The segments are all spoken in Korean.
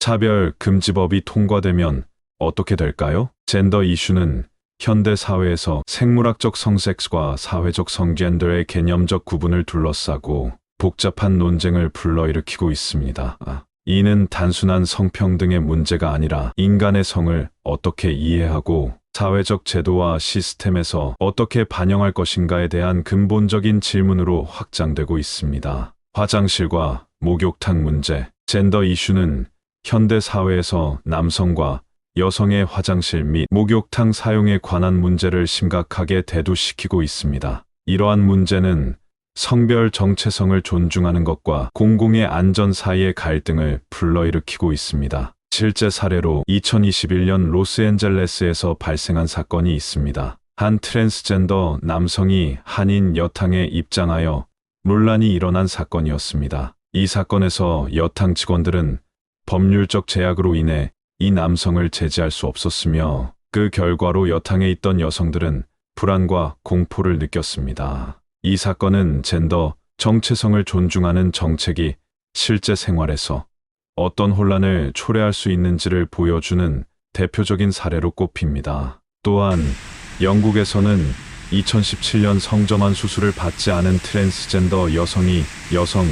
차별 금지법이 통과되면 어떻게 될까요? 젠더 이슈는 현대 사회에서 생물학적 성섹스와 사회적 성젠더의 개념적 구분을 둘러싸고 복잡한 논쟁을 불러일으키고 있습니다. 이는 단순한 성평등의 문제가 아니라 인간의 성을 어떻게 이해하고 사회적 제도와 시스템에서 어떻게 반영할 것인가에 대한 근본적인 질문으로 확장되고 있습니다. 화장실과 목욕탕 문제, 젠더 이슈는 현대 사회에서 남성과 여성의 화장실 및 목욕탕 사용에 관한 문제를 심각하게 대두시키고 있습니다. 이러한 문제는 성별 정체성을 존중하는 것과 공공의 안전 사이의 갈등을 불러일으키고 있습니다. 실제 사례로 2021년 로스앤젤레스에서 발생한 사건이 있습니다. 한 트랜스젠더 남성이 한인 여탕에 입장하여 논란이 일어난 사건이었습니다. 이 사건에서 여탕 직원들은 법률적 제약으로 인해 이 남성을 제지할 수 없었으며 그 결과로 여탕에 있던 여성들은 불안과 공포를 느꼈습니다. 이 사건은 젠더 정체성을 존중하는 정책이 실제 생활에서 어떤 혼란을 초래할 수 있는지를 보여주는 대표적인 사례로 꼽힙니다. 또한 영국에서는 2017년 성전환 수술을 받지 않은 트랜스젠더 여성이 여성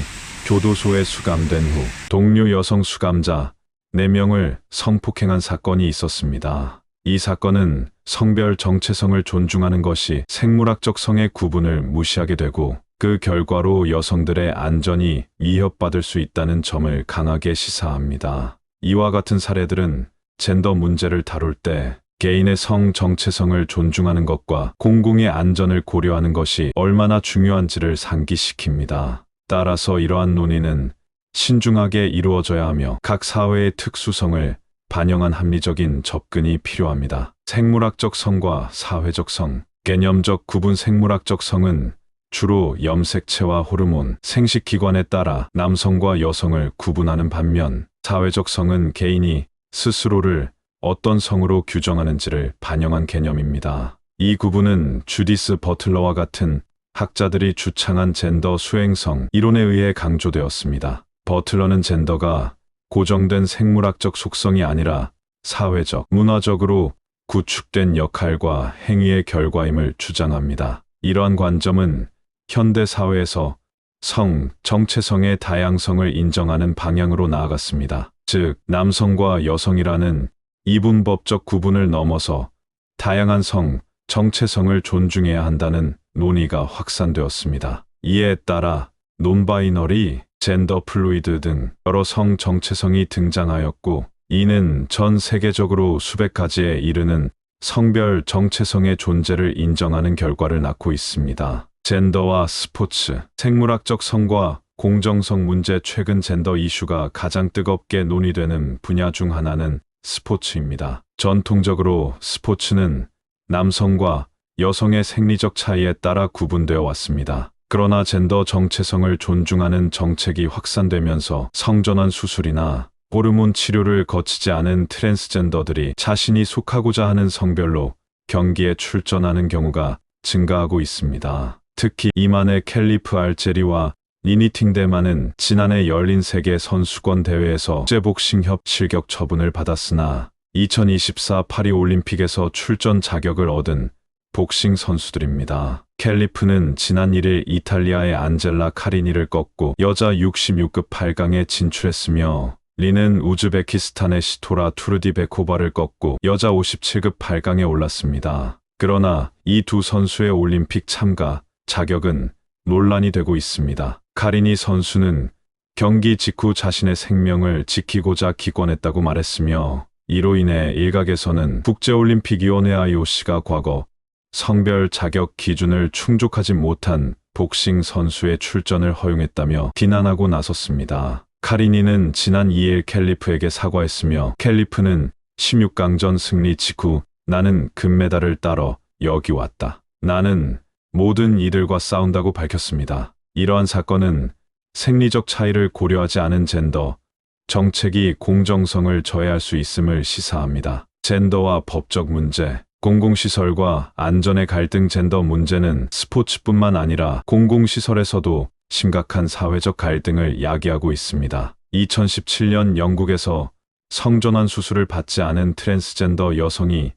교도소에 수감된 후 동료 여성 수감자 4명을 성폭행한 사건이 있었습니다. 이 사건은 성별 정체성을 존중하는 것이 생물학적 성의 구분을 무시하게 되고 그 결과로 여성들의 안전이 위협받을 수 있다는 점을 강하게 시사합니다. 이와 같은 사례들은 젠더 문제를 다룰 때 개인의 성 정체성을 존중하는 것과 공공의 안전을 고려하는 것이 얼마나 중요한지를 상기시킵니다. 따라서 이러한 논의는 신중하게 이루어져야 하며 각 사회의 특수성을 반영한 합리적인 접근이 필요합니다. 생물학적 성과 사회적 성, 개념적 구분. 생물학적 성은 주로 염색체와 호르몬, 생식기관에 따라 남성과 여성을 구분하는 반면 사회적 성은 개인이 스스로를 어떤 성으로 규정하는지를 반영한 개념입니다. 이 구분은 주디스 버틀러와 같은 학자들이 주창한 젠더 수행성 이론에 의해 강조되었습니다. 버틀러는 젠더가 고정된 생물학적 속성이 아니라 사회적, 문화적으로 구축된 역할과 행위의 결과임을 주장합니다. 이러한 관점은 현대 사회에서 성, 정체성의 다양성을 인정하는 방향으로 나아갔습니다. 즉, 남성과 여성이라는 이분법적 구분을 넘어서 다양한 성, 정체성을 존중해야 한다는 논의가 확산되었습니다. 이에 따라 논바이너리, 젠더 플루이드 등 여러 성 정체성이 등장하였고 이는 전 세계적으로 수백 가지에 이르는 성별 정체성의 존재를 인정하는 결과를 낳고 있습니다. 젠더와 스포츠, 생물학적 성과 공정성 문제. 최근 젠더 이슈가 가장 뜨겁게 논의되는 분야 중 하나는 스포츠입니다. 전통적으로 스포츠는 남성과 여성의 생리적 차이에 따라 구분되어 왔습니다. 그러나 젠더 정체성을 존중하는 정책이 확산되면서 성전환 수술이나 호르몬 치료를 거치지 않은 트랜스젠더들이 자신이 속하고자 하는 성별로 경기에 출전하는 경우가 증가하고 있습니다. 특히 이만의 캘리프 알제리와 니니팅 대만은 지난해 열린 세계 선수권 대회에서 국제복싱협 실격 처분을 받았으나 2024 파리 올림픽에서 출전 자격을 얻은 복싱 선수들입니다. 캘리프는 지난 1일 이탈리아의 안젤라 카리니를 꺾고 여자 66급 8강에 진출했으며 리는 우즈베키스탄의 시토라 투르디베코바를 꺾고 여자 57급 8강에 올랐습니다. 그러나 이 두 선수의 올림픽 참가 자격은 논란이 되고 있습니다. 카리니 선수는 경기 직후 자신의 생명을 지키고자 기권했다고 말했으며 이로 인해 일각에서는 국제올림픽위원회 IOC가 과거 성별 자격 기준을 충족하지 못한 복싱 선수의 출전을 허용했다며 비난하고 나섰습니다. 카리니는 지난 2일 캘리프에게 사과했으며 캘리프는 16강전 승리 직후 나는 금메달을 따러 여기 왔다. 나는 모든 이들과 싸운다고 밝혔습니다. 이러한 사건은 생리적 차이를 고려하지 않은 젠더 정책이 공정성을 저해할 수 있음을 시사합니다. 젠더와 법적 문제, 공공시설과 안전의 갈등. 젠더 문제는 스포츠뿐만 아니라 공공시설에서도 심각한 사회적 갈등을 야기하고 있습니다. 2017년 영국에서 성전환 수술을 받지 않은 트랜스젠더 여성이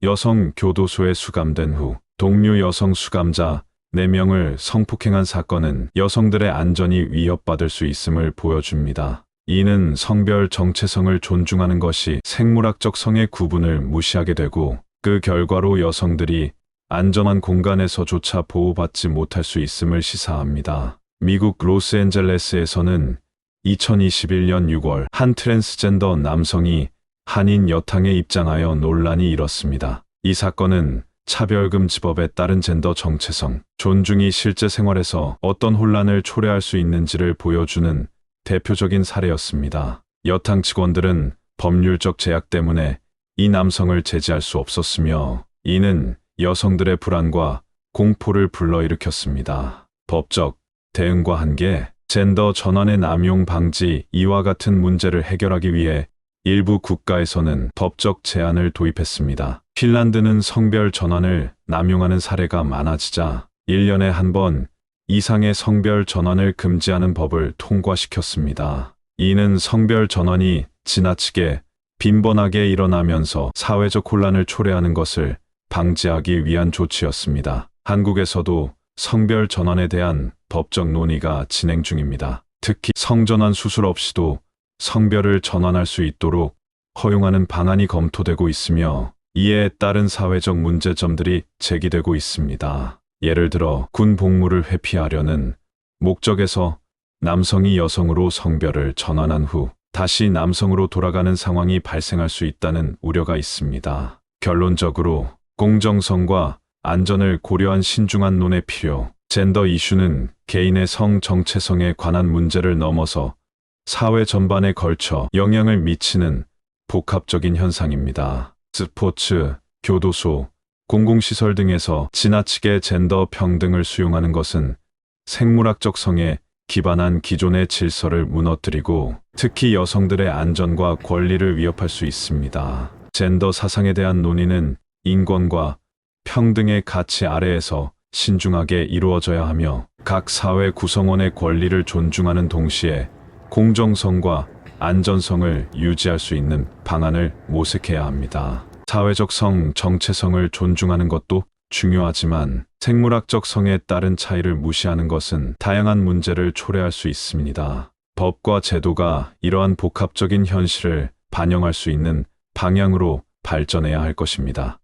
여성 교도소에 수감된 후 동료 여성 수감자 4명을 성폭행한 사건은 여성들의 안전이 위협받을 수 있음을 보여줍니다. 이는 성별 정체성을 존중하는 것이 생물학적 성의 구분을 무시하게 되고 그 결과로 여성들이 안전한 공간에서조차 보호받지 못할 수 있음을 시사합니다. 미국 로스앤젤레스에서는 2021년 6월 한 트랜스젠더 남성이 한인 여탕에 입장하여 논란이 일었습니다. 이 사건은 차별금지법에 따른 젠더 정체성, 존중이 실제 생활에서 어떤 혼란을 초래할 수 있는지를 보여주는 대표적인 사례였습니다. 여탕 직원들은 법률적 제약 때문에 이 남성을 제지할 수 없었으며 이는 여성들의 불안과 공포를 불러일으켰습니다. 법적 대응과 한계, 젠더 전환의 남용 방지 이와 같은 문제를 해결하기 위해 일부 국가에서는 법적 제한을 도입했습니다. 핀란드는 성별 전환을 남용하는 사례가 많아지자 1년에 한 번 이상의 성별 전환을 금지하는 법을 통과시켰습니다. 이는 성별 전환이 지나치게 빈번하게 일어나면서 사회적 혼란을 초래하는 것을 방지하기 위한 조치였습니다. 한국에서도 성별 전환에 대한 법적 논의가 진행 중입니다. 특히 성전환 수술 없이도 성별을 전환할 수 있도록 허용하는 방안이 검토되고 있으며 이에 따른 사회적 문제점들이 제기되고 있습니다. 예를 들어 군 복무를 회피하려는 목적에서 남성이 여성으로 성별을 전환한 후 다시 남성으로 돌아가는 상황이 발생할 수 있다는 우려가 있습니다. 결론적으로 공정성과 안전을 고려한 신중한 논의 필요. 젠더 이슈는 개인의 성 정체성에 관한 문제를 넘어서 사회 전반에 걸쳐 영향을 미치는 복합적인 현상입니다. 스포츠, 교도소, 공공시설 등에서 지나치게 젠더 평등을 수용하는 것은 생물학적 성에 기반한 기존의 질서를 무너뜨리고 특히 여성들의 안전과 권리를 위협할 수 있습니다. 젠더 사상에 대한 논의는 인권과 평등의 가치 아래에서 신중하게 이루어져야 하며 각 사회 구성원의 권리를 존중하는 동시에 공정성과 안전성을 유지할 수 있는 방안을 모색해야 합니다. 사회적 성 정체성을 존중하는 것도 중요하지만 생물학적 성에 따른 차이를 무시하는 것은 다양한 문제를 초래할 수 있습니다. 법과 제도가 이러한 복합적인 현실을 반영할 수 있는 방향으로 발전해야 할 것입니다.